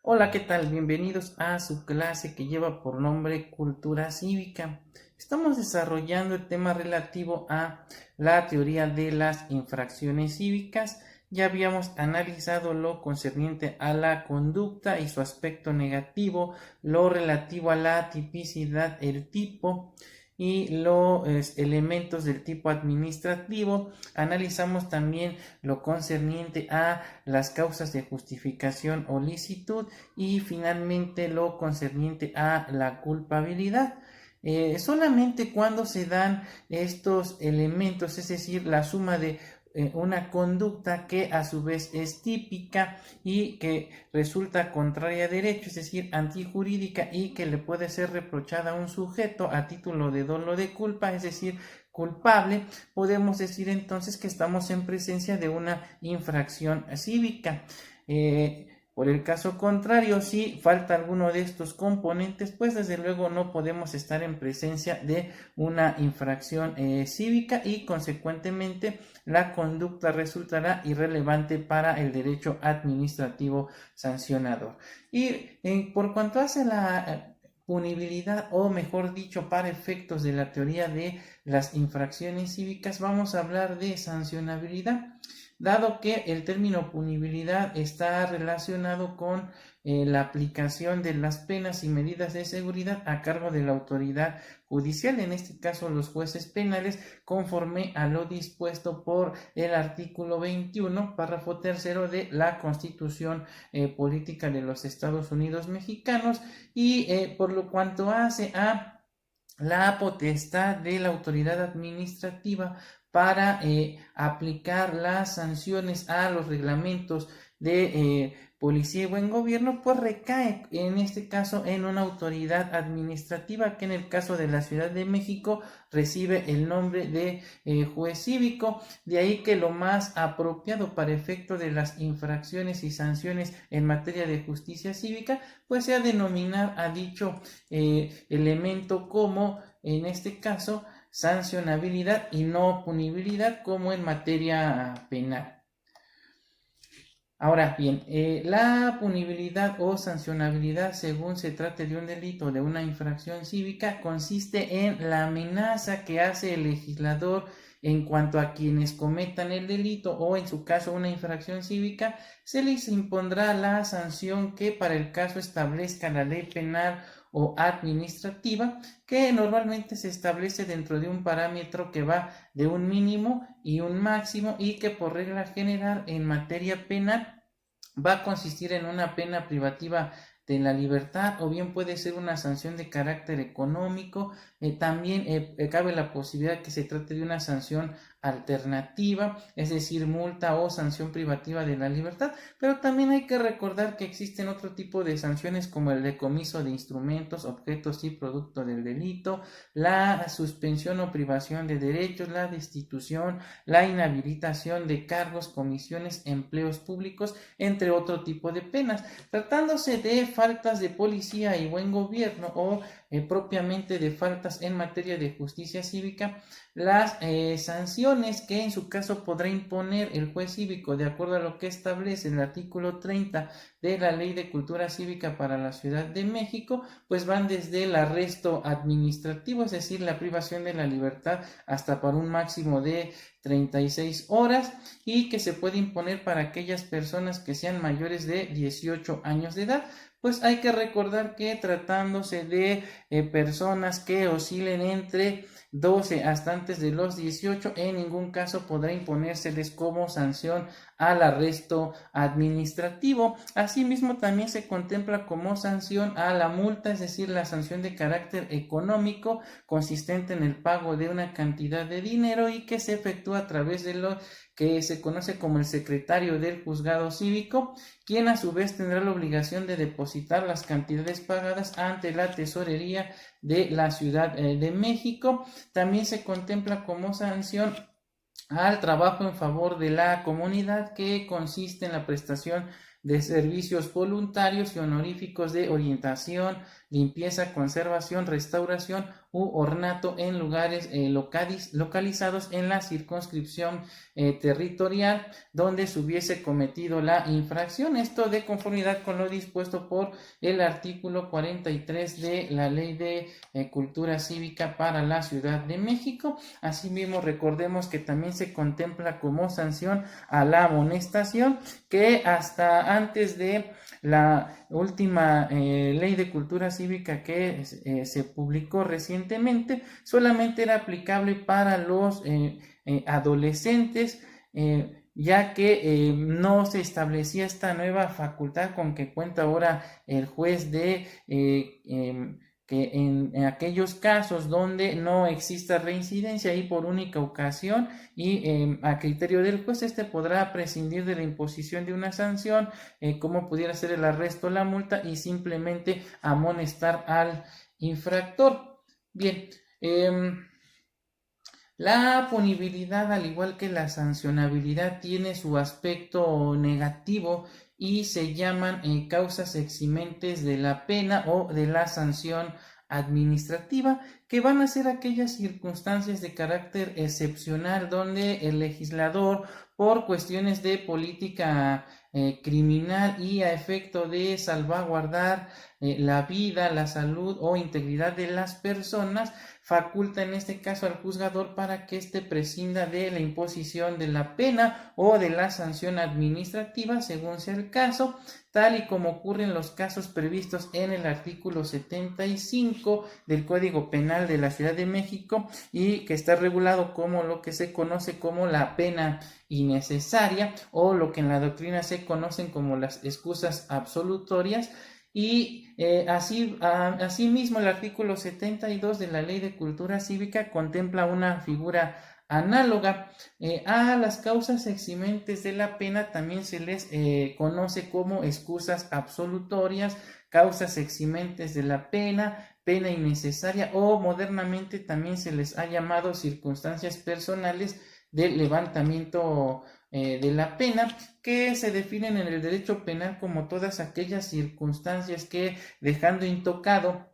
Hola, ¿qué tal? Bienvenidos a su clase que lleva por nombre Cultura Cívica. Estamos desarrollando el tema relativo a la teoría de las infracciones cívicas. Ya habíamos analizado lo concerniente a la conducta y su aspecto negativo, lo relativo a la tipicidad, el tipo y los elementos del tipo administrativo. Analizamos también lo concerniente a las causas de justificación o licitud y finalmente lo concerniente a la culpabilidad. Solamente cuando se dan estos elementos, es decir, la suma de una conducta que a su vez es típica y que resulta contraria a derecho, es decir, antijurídica y que le puede ser reprochada a un sujeto a título de dolo de culpa, es decir, culpable, podemos decir entonces que estamos en presencia de una infracción cívica. Por el caso contrario, si falta alguno de estos componentes, pues desde luego no podemos estar en presencia de una infracción cívica y consecuentemente la conducta resultará irrelevante para el derecho administrativo sancionador. Y por cuanto hace la punibilidad, o mejor dicho, para efectos de la teoría de las infracciones cívicas, vamos a hablar de sancionabilidad, dado que el término punibilidad está relacionado con la aplicación de las penas y medidas de seguridad a cargo de la autoridad judicial, en este caso los jueces penales, conforme a lo dispuesto por el artículo 21, párrafo tercero de la Constitución Política de los Estados Unidos Mexicanos, y por lo cuanto hace a la potestad de la autoridad administrativa para aplicar las sanciones a los reglamentos de policía y buen gobierno, pues recae en este caso en una autoridad administrativa que en el caso de la Ciudad de México recibe el nombre de juez cívico. De ahí que lo más apropiado para efecto de las infracciones y sanciones en materia de justicia cívica pues sea denominar a dicho elemento como, en este caso, sancionabilidad y no punibilidad como en materia penal. Ahora bien, la punibilidad o sancionabilidad, según se trate de un delito o de una infracción cívica, consiste en la amenaza que hace el legislador en cuanto a quienes cometan el delito o, en su caso, una infracción cívica, se les impondrá la sanción que para el caso establezca la ley penal o administrativa, que normalmente se establece dentro de un parámetro que va de un mínimo y un máximo, y que por regla general en materia penal va a consistir en una pena privativa de la libertad, o bien puede ser una sanción de carácter económico. También cabe la posibilidad que se trate de una sanción alternativa, es decir, multa o sanción privativa de la libertad, pero también hay que recordar que existen otro tipo de sanciones como el decomiso de instrumentos, objetos y producto del delito, la suspensión o privación de derechos, la destitución, la inhabilitación de cargos, comisiones, empleos públicos, entre otro tipo de penas. Tratándose de faltas de policía y buen gobierno o propiamente de faltas en materia de justicia cívica, las sanciones que en su caso podrá imponer el juez cívico de acuerdo a lo que establece el artículo 30 de la Ley de Cultura Cívica para la Ciudad de México, pues van desde el arresto administrativo, es decir, la privación de la libertad hasta por un máximo de 36 horas, y que se puede imponer para aquellas personas que sean mayores de 18 años de edad. Pues hay que recordar que tratándose de personas que oscilen entre 12 hasta antes de los 18, en ningún caso podrá imponérseles como sanción al arresto administrativo. Asimismo, también se contempla como sanción a la multa, es decir, la sanción de carácter económico consistente en el pago de una cantidad de dinero y que se efectúa a través de lo que se conoce como el secretario del juzgado cívico, quien a su vez tendrá la obligación de depositar las cantidades pagadas ante la tesorería de la Ciudad de México. También se contempla como sanción al trabajo en favor de la comunidad, que consiste en la prestación de servicios voluntarios y honoríficos de orientación, limpieza, conservación, restauración u ornato en lugares localizados en la circunscripción territorial donde se hubiese cometido la infracción. Esto de conformidad con lo dispuesto por el artículo 43 de la Ley de Cultura Cívica para la Ciudad de México. Asimismo, recordemos que también se contempla como sanción a la amonestación, que hasta antes de la última Ley de Cultura Cívica que se publicó recientemente, solamente era aplicable para los adolescentes, ya que no se establecía esta nueva facultad con que cuenta ahora el juez de que en aquellos casos donde no exista reincidencia y por única ocasión y a criterio del juez, podrá prescindir de la imposición de una sanción, como pudiera ser el arresto o la multa, y simplemente amonestar al infractor. Bien, la punibilidad, al igual que la sancionabilidad, tiene su aspecto negativo y se llaman causas eximentes de la pena o de la sanción administrativa, que van a ser aquellas circunstancias de carácter excepcional donde el legislador, por cuestiones de política criminal y a efecto de salvaguardar la vida, la salud o integridad de las personas, faculta en este caso al juzgador para que prescinda de la imposición de la pena o de la sanción administrativa según sea el caso, tal y como ocurre en los casos previstos en el artículo 75 del Código Penal de la Ciudad de México, y que está regulado como lo que se conoce como la pena innecesaria, o lo que en la doctrina se conocen como las excusas absolutorias. Y asimismo el artículo 72 de la Ley de Cultura Cívica contempla una figura análoga. A las causas eximentes de la pena también se les conoce como excusas absolutorias, causas eximentes de la pena, pena innecesaria, o modernamente también se les ha llamado circunstancias personales del levantamiento de la pena, que se definen en el derecho penal como todas aquellas circunstancias que, dejando intocado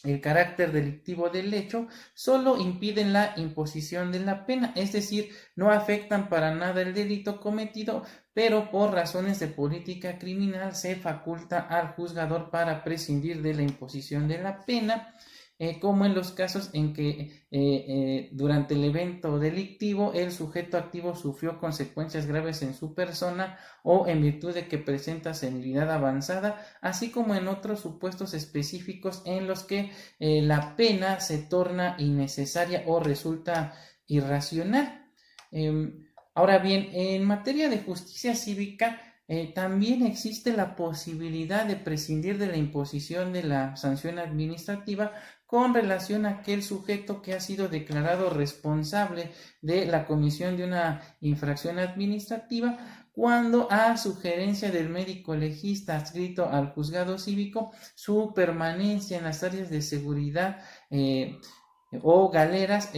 el carácter delictivo del hecho, solo impiden la imposición de la pena, es decir, no afectan para nada el delito cometido, pero por razones de política criminal se faculta al juzgador para prescindir de la imposición de la pena, como en los casos en que durante el evento delictivo el sujeto activo sufrió consecuencias graves en su persona o en virtud de que presenta senilidad avanzada, así como en otros supuestos específicos en los que la pena se torna innecesaria o resulta irracional. Ahora bien, en materia de justicia cívica, también existe la posibilidad de prescindir de la imposición de la sanción administrativa con relación a aquel sujeto que ha sido declarado responsable de la comisión de una infracción administrativa, cuando a sugerencia del médico legista adscrito al juzgado cívico, su permanencia en las áreas de seguridad o galeras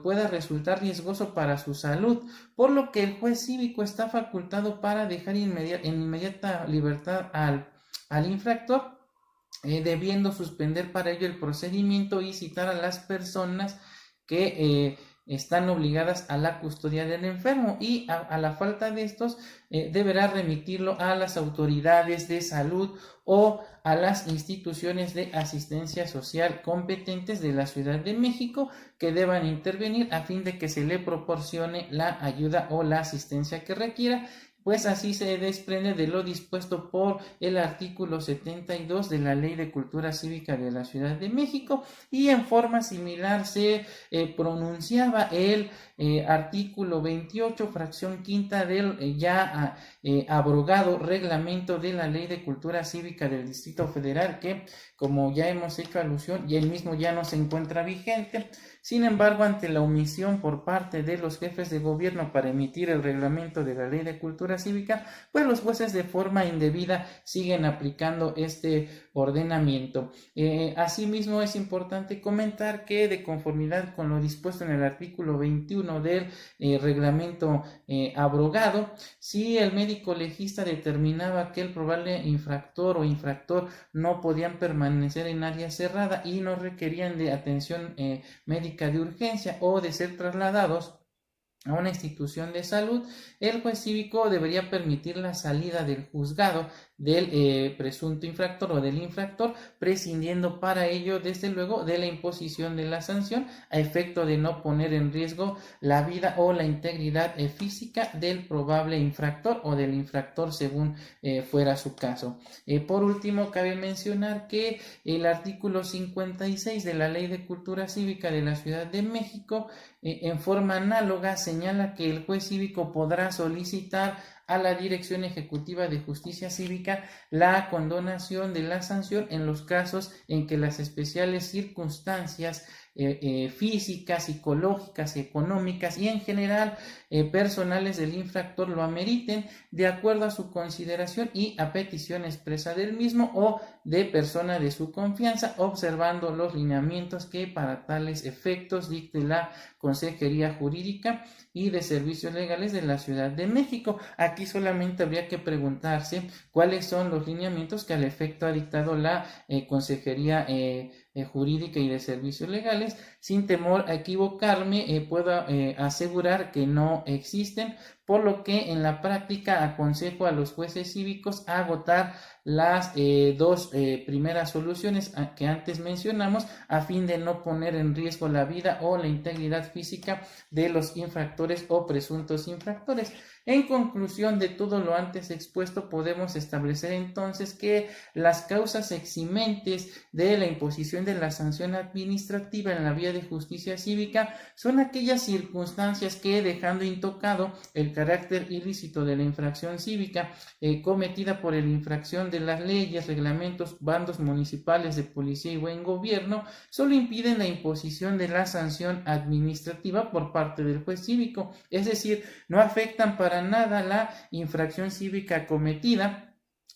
pueda resultar riesgoso para su salud, por lo que el juez cívico está facultado para dejar en inmediata libertad al infractor, debiendo suspender para ello el procedimiento y citar a las personas que están obligadas a la custodia del enfermo, y a la falta de estos deberá remitirlo a las autoridades de salud o a las instituciones de asistencia social competentes de la Ciudad de México, que deban intervenir a fin de que se le proporcione la ayuda o la asistencia que requiera. Pues así se desprende de lo dispuesto por el artículo 72 de la Ley de Cultura Cívica de la Ciudad de México, y en forma similar se pronunciaba el artículo 28, fracción quinta del ya abrogado reglamento de la Ley de Cultura Cívica del Distrito Federal, que, como ya hemos hecho alusión, y el mismo ya no se encuentra vigente. Sin embargo, ante la omisión por parte de los jefes de gobierno para emitir el reglamento de la Ley de Cultura cultura cívica, pues los jueces de forma indebida siguen aplicando este ordenamiento. Asimismo, es importante comentar que de conformidad con lo dispuesto en el artículo 21 del reglamento abrogado, si el médico legista determinaba que el probable infractor o infractor no podían permanecer en área cerrada y no requerían de atención médica de urgencia o de ser trasladados a una institución de salud, el juez cívico debería permitir la salida del juzgado del presunto infractor o del infractor, prescindiendo para ello, desde luego, de la imposición de la sanción a efecto de no poner en riesgo la vida o la integridad física del probable infractor o del infractor según fuera su caso. Por último, cabe mencionar que el artículo 56 de la Ley de Cultura Cívica de la Ciudad de México, en forma análoga, señala que el juez cívico podrá solicitar a la Dirección Ejecutiva de Justicia Cívica la condonación de la sanción en los casos en que las especiales circunstancias físicas, psicológicas y económicas y en general personales del infractor lo ameriten, de acuerdo a su consideración y a petición expresa del mismo o de persona de su confianza, observando los lineamientos que para tales efectos dicte la Consejería Jurídica y de Servicios Legales de la Ciudad de México. Aquí solamente habría que preguntarse cuáles son los lineamientos que al efecto ha dictado la Consejería Jurídica y de Servicios Legales. Sin temor a equivocarme, puedo asegurar que no existen, por lo que en la práctica aconsejo a los jueces cívicos a agotar las dos primeras soluciones que antes mencionamos, a fin de no poner en riesgo la vida o la integridad física de los infractores o presuntos infractores. En conclusión de todo lo antes expuesto, podemos establecer entonces que las causas eximentes de la imposición de la sanción administrativa en la vía de justicia cívica son aquellas circunstancias que, dejando intocado el carácter ilícito de la infracción cívica cometida por el infracción de las leyes, reglamentos, bandos municipales de policía y buen gobierno, solo impiden la imposición de la sanción administrativa por parte del juez cívico, es decir, no afectan para nada la infracción cívica cometida.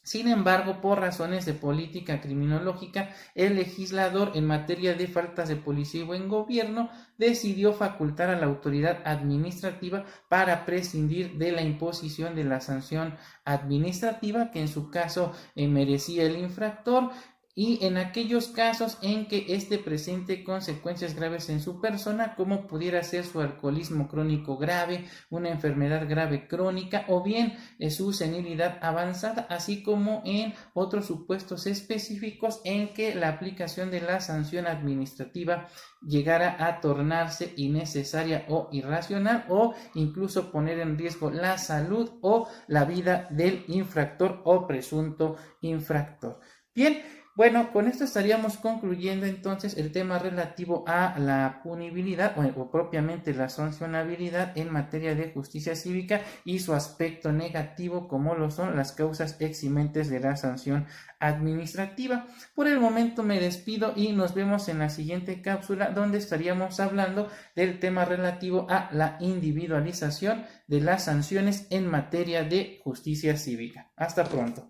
Sin embargo, por razones de política criminológica, el legislador en materia de faltas de policía y buen gobierno decidió facultar a la autoridad administrativa para prescindir de la imposición de la sanción administrativa que en su caso merecía el infractor, y en aquellos casos en que éste presente consecuencias graves en su persona, como pudiera ser su alcoholismo crónico grave, una enfermedad grave crónica o bien su senilidad avanzada, así como en otros supuestos específicos en que la aplicación de la sanción administrativa llegara a tornarse innecesaria o irracional o incluso poner en riesgo la salud o la vida del infractor o presunto infractor. Bien, bueno, con esto estaríamos concluyendo entonces el tema relativo a la punibilidad o propiamente la sancionabilidad en materia de justicia cívica y su aspecto negativo, como lo son las causas eximentes de la sanción administrativa. Por el momento me despido y nos vemos en la siguiente cápsula, donde estaríamos hablando del tema relativo a la individualización de las sanciones en materia de justicia cívica. Hasta pronto.